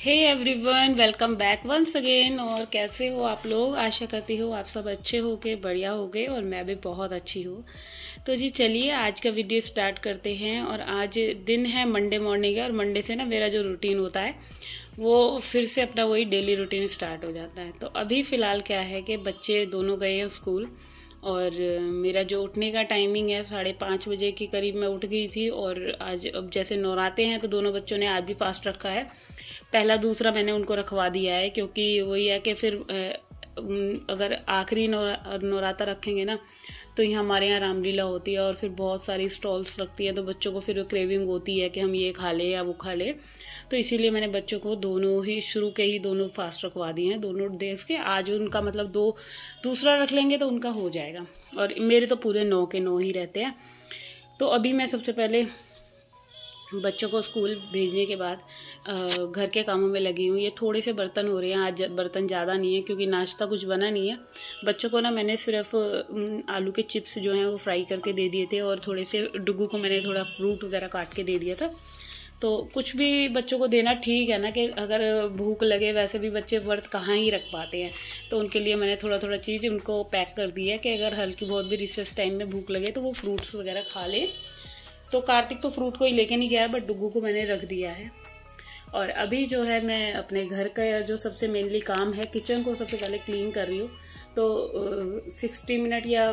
हे everyone, welcome back once again. और कैसे हो आप लोग? आशा करती हूँ आप सब अच्छे होगे, बढ़िया होगे, और मैं भी बहुत अच्छी हूँ। तो जी चलिए आज का वीडियो स्टार्ट करते हैं। और आज दिन है मंडे मॉर्निंग है, और मंडे से ना मेरा जो रूटीन होता है वो फिर से अपना वही डेली रूटीन स्टार्ट हो जाता है। तो अभी फ़िलहाल क्या है कि बच्चे दोनों गए हैं स्कूल, और मेरा जो उठने का टाइमिंग है 5:30 बजे के करीब मैं उठ गई थी। और आज अब जैसे नौराते हैं तो दोनों बच्चों ने आज भी फास्ट रखा है। पहला दूसरा मैंने उनको रखवा दिया है, क्योंकि वही है कि फिर अगर आखिरी नौराता रखेंगे ना तो यहाँ हमारे यहाँ रामलीला होती है, और फिर बहुत सारी स्टॉल्स लगती हैं, तो बच्चों को फिर क्रेविंग होती है कि हम ये खा लें या वो खा लें। तो इसीलिए मैंने बच्चों को दोनों ही शुरू के ही दोनों फास्ट रखवा दिए हैं, दोनों डेज के। आज उनका मतलब दूसरा रख लेंगे तो उनका हो जाएगा, और मेरे तो पूरे 9 के 9 ही रहते हैं। तो अभी मैं सबसे पहले बच्चों को स्कूल भेजने के बाद घर के कामों में लगी हूँ। ये थोड़े से बर्तन हो रहे हैं, आज बर्तन ज़्यादा नहीं है क्योंकि नाश्ता कुछ बना नहीं है। बच्चों को ना मैंने सिर्फ आलू के चिप्स जो हैं वो फ्राई करके दे दिए थे, और थोड़े से डुगू को मैंने थोड़ा फ्रूट वगैरह काट के दे दिया था। तो कुछ भी बच्चों को देना ठीक है ना, कि अगर भूख लगे, वैसे भी बच्चे व्रत कहाँ ही रख पाते हैं, तो उनके लिए मैंने थोड़ा थोड़ा चीज़ उनको पैक कर दी है कि अगर हल्की बहुत भी रिसेस टाइम में भूख लगे तो वो फ्रूट्स वगैरह खा ले। तो कार्तिक तो फ्रूट को ही लेके नहीं गया है, बट डुगू को मैंने रख दिया है। और अभी जो है मैं अपने घर का जो सबसे मेनली काम है, किचन को सबसे पहले क्लीन कर रही हूँ। तो 60 मिनट या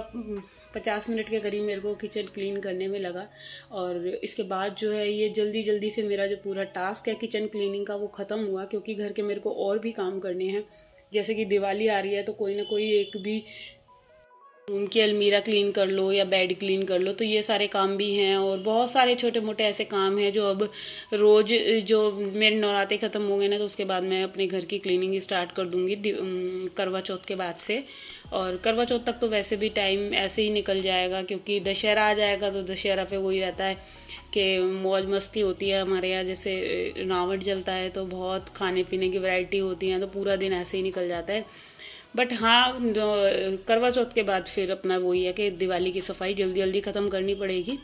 50 मिनट के करीब मेरे को किचन क्लीन करने में लगा। और इसके बाद जो है ये जल्दी जल्दी से मेरा जो पूरा टास्क है किचन क्लीनिंग का वो ख़त्म हुआ, क्योंकि घर के मेरे को और भी काम करने हैं। जैसे कि दिवाली आ रही है तो कोई ना कोई एक भी रूम की अलमीरा क्लीन कर लो या बेड क्लीन कर लो, तो ये सारे काम भी हैं। और बहुत सारे छोटे मोटे ऐसे काम हैं जो अब रोज़, जो मेरे नवरात्रे ख़त्म हो गए ना तो उसके बाद मैं अपने घर की क्लीनिंग स्टार्ट कर दूँगी करवा चौथ के बाद से। और करवा चौथ तक तो वैसे भी टाइम ऐसे ही निकल जाएगा, क्योंकि दशहरा आ जाएगा। तो दशहरा पे वही रहता है कि मौज मस्ती होती है हमारे यहाँ। जैसे रावण जलता है तो बहुत खाने पीने की वैरायटी होती हैं, तो पूरा दिन ऐसे ही निकल जाता है। बट हाँ, करवा चौथ के बाद फिर अपना वही है कि दिवाली की सफाई जल्दी जल्दी ख़त्म करनी पड़ेगी।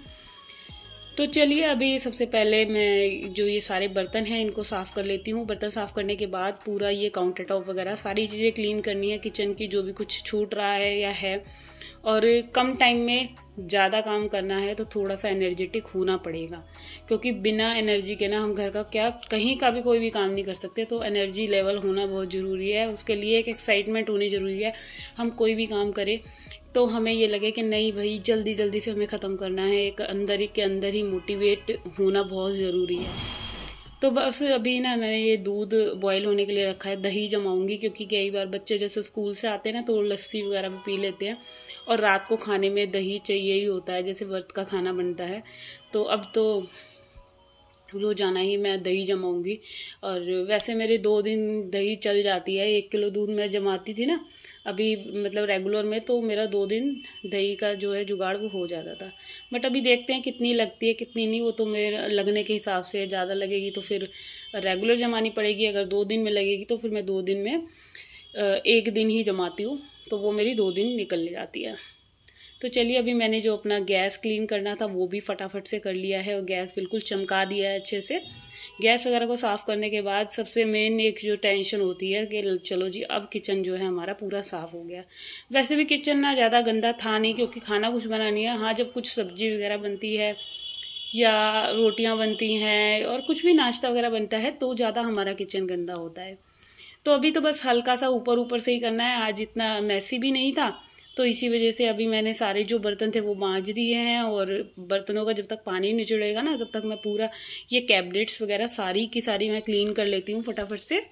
तो चलिए अभी सबसे पहले मैं जो ये सारे बर्तन हैं इनको साफ़ कर लेती हूँ। बर्तन साफ़ करने के बाद पूरा ये काउंटर टॉप वगैरह सारी चीज़ें क्लीन करनी है, किचन की जो भी कुछ छूट रहा है या है। और कम टाइम में ज़्यादा काम करना है तो थोड़ा सा एनर्जेटिक होना पड़ेगा, क्योंकि बिना एनर्जी के ना हम घर का क्या कहीं का भी कोई भी काम नहीं कर सकते। तो एनर्जी लेवल होना बहुत ज़रूरी है, उसके लिए एक एक्साइटमेंट होनी ज़रूरी है। हम कोई भी काम करें तो हमें ये लगे कि नहीं भाई जल्दी जल्दी से हमें ख़त्म करना है, एक अंदर ही के अंदर ही मोटिवेट होना बहुत ज़रूरी है। तो बस अभी ना मैंने ये दूध बॉईल होने के लिए रखा है, दही जमाऊंगी, क्योंकि कई बार बच्चे जैसे स्कूल से आते हैं ना तो लस्सी वगैरह भी पी लेते हैं, और रात को खाने में दही चाहिए ही होता है, जैसे व्रत का खाना बनता है। तो अब तो रोज़ाना ही मैं दही जमाऊंगी। और वैसे मेरे 2 दिन दही चल जाती है। 1 किलो दूध मैं जमाती थी ना अभी, मतलब रेगुलर में, तो मेरा 2 दिन दही का जो है जुगाड़ वो हो जाता था। बट अभी देखते हैं कितनी लगती है कितनी नहीं, वो तो मेरे लगने के हिसाब से। ज़्यादा लगेगी तो फिर रेगुलर जमानी पड़ेगी, अगर 2 दिन में लगेगी तो फिर मैं 2 दिन में 1 दिन ही जमाती हूँ, तो वो मेरी 2 दिन निकल जाती है। तो चलिए अभी मैंने जो अपना गैस क्लीन करना था वो भी फटाफट से कर लिया है, और गैस बिल्कुल चमका दिया है अच्छे से। गैस वगैरह को साफ़ करने के बाद सबसे मेन एक जो टेंशन होती है कि चलो जी अब किचन जो है हमारा पूरा साफ़ हो गया। वैसे भी किचन ना ज़्यादा गंदा था नहीं, क्योंकि खाना कुछ बना नहीं है। हाँ, जब कुछ सब्जी वगैरह बनती है या रोटियाँ बनती हैं और कुछ भी नाश्ता वगैरह बनता है तो ज़्यादा हमारा किचन गंदा होता है। तो अभी तो बस हल्का सा ऊपर ऊपर से ही करना है, आज इतना मैसी भी नहीं था, तो इसी वजह से अभी मैंने सारे जो बर्तन थे वो मांज दिए हैं, और बर्तनों का जब तक पानी निचड़ेगा ना तब तक मैं पूरा ये कैबिनेट्स वगैरह सारी की सारी मैं क्लीन कर लेती हूँ फटाफट से।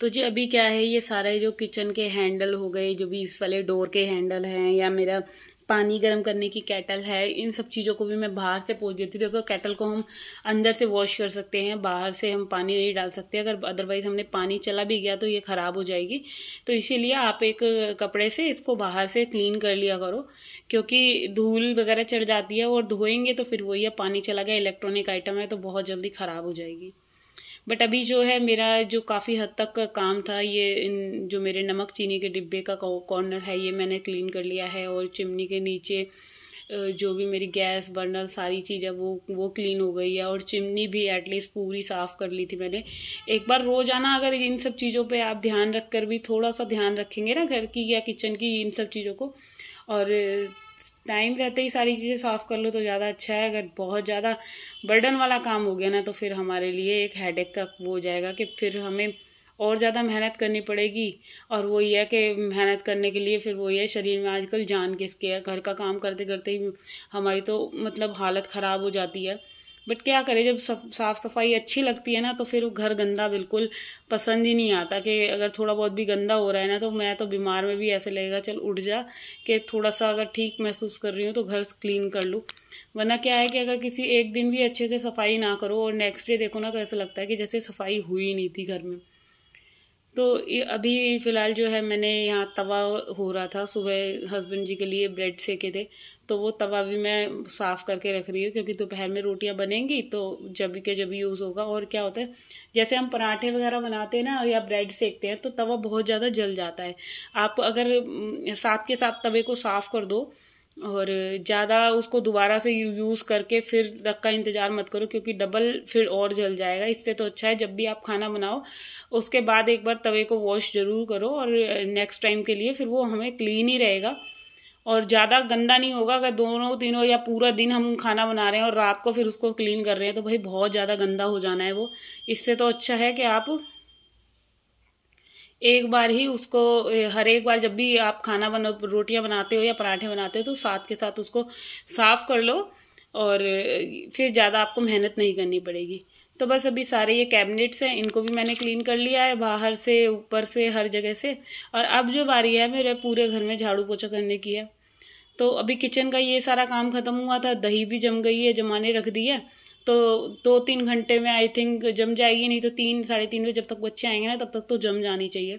तो जी अभी क्या है, ये सारे जो किचन के हैंडल हो गए, जो भी इस वाले डोर के हैंडल हैं, या मेरा पानी गर्म करने की केटल है, इन सब चीज़ों को भी मैं बाहर से पोंछ देती हूँ। देखो केटल को हम अंदर से वॉश कर सकते हैं, बाहर से हम पानी नहीं डाल सकते, अगर अदरवाइज़ हमने पानी चला भी गया तो ये ख़राब हो जाएगी। तो इसीलिए आप एक कपड़े से इसको बाहर से क्लीन कर लिया करो, क्योंकि धूल वगैरह चढ़ जाती है और धोएंगे तो फिर वही पानी चला गया, इलेक्ट्रॉनिक आइटम है तो बहुत जल्दी ख़राब हो जाएगी। बट अभी जो है मेरा जो काफ़ी हद तक का काम था, ये जो मेरे नमक चीनी के डिब्बे का कॉर्नर है ये मैंने क्लीन कर लिया है, और चिमनी के नीचे जो भी मेरी गैस बर्नर सारी चीज़ें वो क्लीन हो गई है, और चिमनी भी एटलीस्ट पूरी साफ़ कर ली थी मैंने। एक बार रोज़ाना अगर इन सब चीज़ों पे आप ध्यान रख कर भी थोड़ा सा ध्यान रखेंगे ना घर की या किचन की इन सब चीज़ों को, और टाइम रहते ही सारी चीज़ें साफ़ कर लो तो ज़्यादा अच्छा है। अगर बहुत ज़्यादा बर्डन वाला काम हो गया ना तो फिर हमारे लिए एक हेडेक का वो हो जाएगा कि फिर हमें और ज़्यादा मेहनत करनी पड़ेगी, और वो ये है कि मेहनत करने के लिए फिर वो ये शरीर में आजकल जान किसके है, घर का काम करते करते ही हमारी तो मतलब हालत ख़राब हो जाती है। बट क्या करें, जब साफ़ सफाई अच्छी लगती है ना तो फिर घर गंदा बिल्कुल पसंद ही नहीं आता। कि अगर थोड़ा बहुत भी गंदा हो रहा है ना तो मैं तो बीमार में भी ऐसे लगेगा चल उठ जा, कि थोड़ा सा अगर ठीक महसूस कर रही हूँ तो घर क्लीन कर लूँ। वरना क्या है कि अगर किसी एक दिन भी अच्छे से सफाई ना करो और नेक्स्ट डे देखो ना तो ऐसा लगता है कि जैसे सफाई हुई नहीं थी घर में। तो अभी फ़िलहाल जो है मैंने यहाँ तवा हो रहा था, सुबह हस्बैंड जी के लिए ब्रेड सेके थे तो वो तवा भी मैं साफ़ करके रख रही हूँ, क्योंकि दोपहर में रोटियाँ बनेंगी तो जब के जब यूज़ होगा। और क्या होता है, जैसे हम पराठे वगैरह बनाते हैं ना या ब्रेड सेकते हैं तो तवा बहुत ज़्यादा जल जाता है। आप अगर साथ के साथ तवे को साफ़ कर दो और ज़्यादा उसको दोबारा से यूज़ करके फिर तक का इंतज़ार मत करो, क्योंकि डबल फिर और जल जाएगा। इससे तो अच्छा है जब भी आप खाना बनाओ उसके बाद एक बार तवे को वॉश ज़रूर करो, और नेक्स्ट टाइम के लिए फिर वो हमें क्लीन ही रहेगा और ज़्यादा गंदा नहीं होगा। अगर दोनों तीनों या पूरा दिन हम खाना बना रहे हैं और रात को फिर उसको क्लीन कर रहे हैं तो भाई बहुत ज़्यादा गंदा हो जाना है वो। इससे तो अच्छा है कि आप एक बार ही उसको, हर एक बार जब भी आप खाना बना रोटियां बनाते हो या पराठे बनाते हो तो साथ के साथ उसको साफ़ कर लो, और फिर ज़्यादा आपको मेहनत नहीं करनी पड़ेगी। तो बस अभी सारे ये कैबिनेट्स हैं इनको भी मैंने क्लीन कर लिया है, बाहर से ऊपर से हर जगह से। और अब जो बारी है मेरे पूरे घर में झाड़ू पोछा करने की है। तो अभी किचन का ये सारा काम ख़त्म हुआ था, दही भी जम गई है, जमाने रख दी है, तो 2-3 घंटे में आई थिंक जम जाएगी, नहीं तो 3-3:30 बजे जब तक बच्चे आएंगे ना तब तक तो जम जानी चाहिए।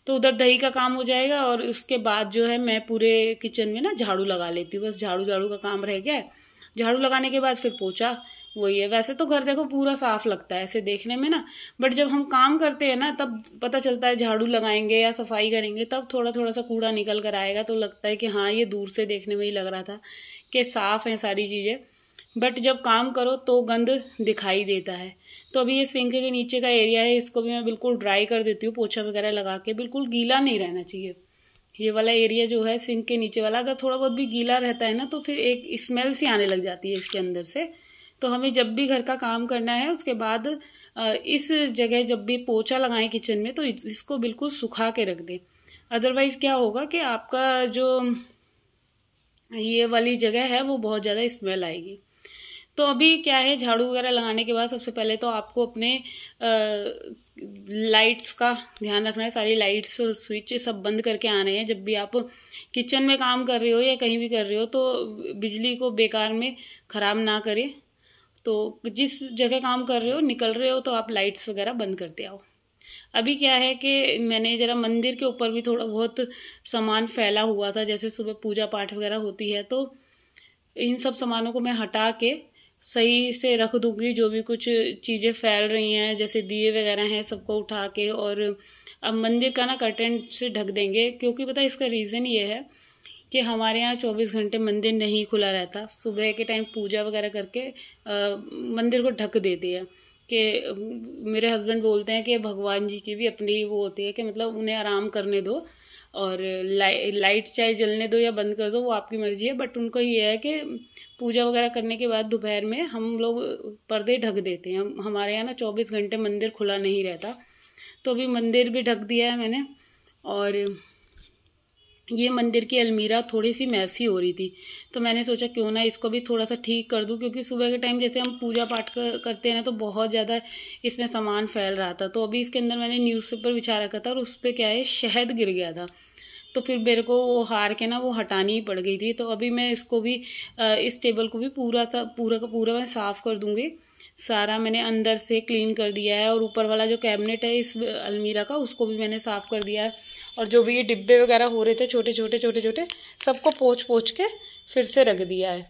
तो उधर दही का काम हो जाएगा और उसके बाद जो है मैं पूरे किचन में ना झाड़ू लगा लेती हूँ। बस झाड़ू का काम रह गया है। झाड़ू लगाने के बाद फिर पोछा, वही है। वैसे तो घर देखो पूरा साफ लगता है ऐसे देखने में ना, बट जब हम काम करते हैं ना तब पता चलता है, झाड़ू लगाएंगे या सफाई करेंगे तब थोड़ा थोड़ा सा कूड़ा निकल कर आएगा तो लगता है कि हाँ ये दूर से देखने में ही लग रहा था कि साफ है सारी चीज़ें, बट जब काम करो तो गंद दिखाई देता है। तो अभी ये सिंक के नीचे का एरिया है, इसको भी मैं बिल्कुल ड्राई कर देती हूँ पोछा वगैरह लगा के। बिल्कुल गीला नहीं रहना चाहिए ये वाला एरिया जो है सिंक के नीचे वाला। अगर थोड़ा बहुत भी गीला रहता है ना तो फिर एक स्मेल सी आने लग जाती है इसके अंदर से। तो हमें जब भी घर का काम करना है उसके बाद इस जगह जब भी पोछा लगाएं किचन में तो इसको बिल्कुल सुखा के रख दें। अदरवाइज़ क्या होगा कि आपका जो ये वाली जगह है वो बहुत ज़्यादा स्मेल आएगी। तो अभी क्या है, झाड़ू वगैरह लगाने के बाद सबसे पहले तो आपको अपने लाइट्स का ध्यान रखना है। सारी लाइट्स और स्विच सब बंद करके आने हैं। जब भी आप किचन में काम कर रहे हो या कहीं भी कर रहे हो तो बिजली को बेकार में ख़राब ना करें। तो जिस जगह काम कर रहे हो निकल रहे हो तो आप लाइट्स वगैरह बंद करते आओ। अभी क्या है कि मैंने ज़रा मंदिर के ऊपर भी थोड़ा बहुत सामान फैला हुआ था, जैसे सुबह पूजा पाठ वगैरह होती है, तो इन सब सामानों को मैं हटा के सही से रख दूंगी। जो भी कुछ चीज़ें फैल रही हैं, जैसे दिए वगैरह हैं, सबको उठा के, और अब मंदिर का ना कर्टन से ढक देंगे, क्योंकि पता है इसका रीज़न ये है कि हमारे यहाँ 24 घंटे मंदिर नहीं खुला रहता। सुबह के टाइम पूजा वगैरह करके मंदिर को ढक देते हैं कि मेरे हस्बैंड बोलते हैं कि भगवान जी की भी अपनी वो होती है कि मतलब उन्हें आराम करने दो, और लाइट चाहे जलने दो या बंद कर दो, वो आपकी मर्जी है, बट उनको ये है कि पूजा वगैरह करने के बाद दोपहर में हम लोग पर्दे ढक देते हैं। हमारे यहाँ ना 24 घंटे मंदिर खुला नहीं रहता, तो अभी मंदिर भी ढक दिया है मैंने। और ये मंदिर की अलमीरा थोड़ी सी मैसी हो रही थी, तो मैंने सोचा क्यों ना इसको भी थोड़ा सा ठीक कर दूं, क्योंकि सुबह के टाइम जैसे हम पूजा पाठ करते हैं ना, तो बहुत ज़्यादा इसमें सामान फैल रहा था। तो अभी इसके अंदर मैंने न्यूज़पेपर बिछा रखा था, और उस पर क्या है, शहद गिर गया था, तो फिर मेरे को वो हार के ना वो हटानी ही पड़ गई थी। तो अभी मैं इसको भी इस टेबल को भी पूरा का पूरा मैं साफ़ कर दूँगी। सारा मैंने अंदर से क्लीन कर दिया है, और ऊपर वाला जो कैबिनेट है इस अलमीरा का, उसको भी मैंने साफ़ कर दिया है। और जो भी ये डिब्बे वगैरह हो रहे थे छोटे छोटे सबको पोंछ के फिर से रख दिया है।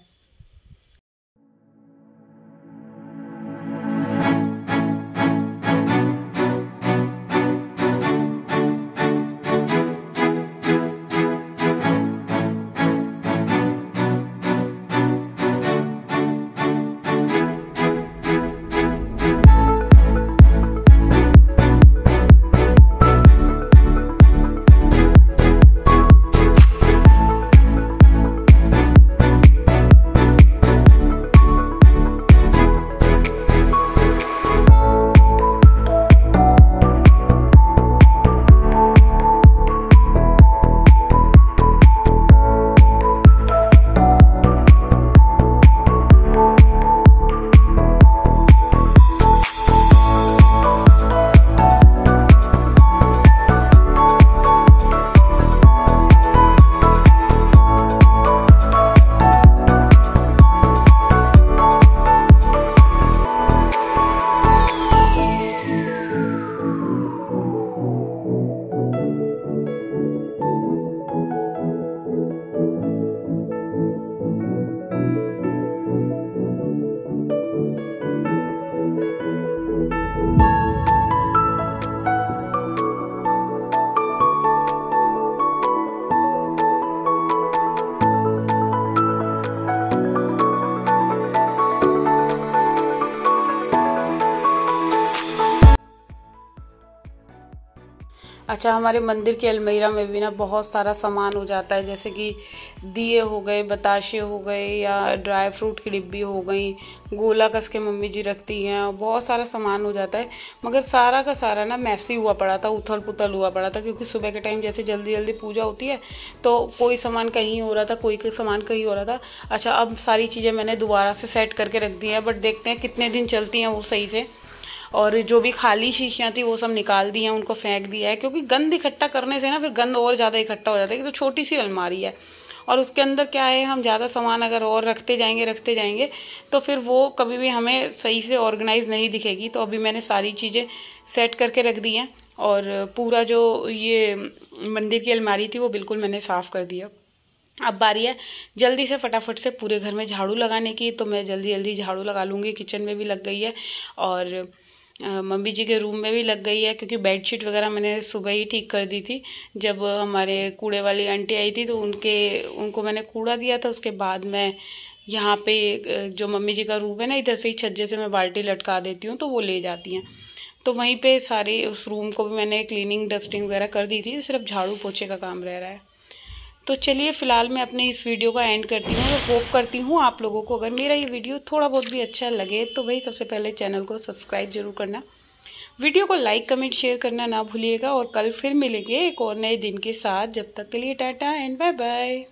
अच्छा, हमारे मंदिर की अलमीरा में भी ना बहुत सारा सामान हो जाता है, जैसे कि दिए हो गए, बताशे हो गए, या ड्राई फ्रूट की डिब्बी हो गई, गोला कस के मम्मी जी रखती हैं, और बहुत सारा सामान हो जाता है। मगर सारा का सारा ना मैसी हुआ पड़ा था, उथल पुथल हुआ पड़ा था, क्योंकि सुबह के टाइम जैसे जल्दी जल्दी पूजा होती है, तो कोई सामान कहीं हो रहा था, कोई सामान कहीं हो रहा था। अच्छा, अब सारी चीज़ें मैंने दोबारा से सेट करके रख दी हैं, बट देखते हैं कितने दिन चलती हैं वो सही से। और जो भी खाली शीशियाँ थी वो सब निकाल दी हैं, उनको फेंक दिया है, क्योंकि गंद इकट्ठा करने से ना फिर गंद और ज़्यादा इकट्ठा हो जाता है। तो छोटी सी अलमारी है, और उसके अंदर क्या है, हम ज़्यादा सामान अगर और रखते जाएंगे तो फिर वो कभी भी हमें सही से ऑर्गेनाइज नहीं दिखेगी। तो अभी मैंने सारी चीज़ें सेट करके रख दी हैं, और पूरा जो ये मंदिर की अलमारी थी वो बिल्कुल मैंने साफ़ कर दिया। अब बारी है जल्दी से फटाफट से पूरे घर में झाड़ू लगाने की, तो मैं जल्दी जल्दी झाड़ू लगा लूँगी। किचन में भी लग गई है, और मम्मी जी के रूम में भी लग गई है, क्योंकि बेडशीट वगैरह मैंने सुबह ही ठीक कर दी थी। जब हमारे कूड़े वाली आंटी आई थी तो उनको मैंने कूड़ा दिया था। उसके बाद मैं यहाँ पे जो मम्मी जी का रूम है ना, इधर से ही छज्जे से मैं बाल्टी लटका देती हूँ, तो वो ले जाती हैं। तो वहीं पे सारे उस रूम को भी मैंने क्लीनिंग डस्टिंग वगैरह कर दी थी, सिर्फ झाड़ू पोछे का काम रह रहा है। तो चलिए फ़िलहाल मैं अपने इस वीडियो का एंड करती हूँ। और होप करती हूँ आप लोगों को अगर मेरा ये वीडियो थोड़ा बहुत भी अच्छा लगे तो भाई सबसे पहले चैनल को सब्सक्राइब जरूर करना, वीडियो को लाइक कमेंट शेयर करना ना भूलिएगा। और कल फिर मिलेंगे एक और नए दिन के साथ। जब तक के लिए टाटा एंड बाय बाय।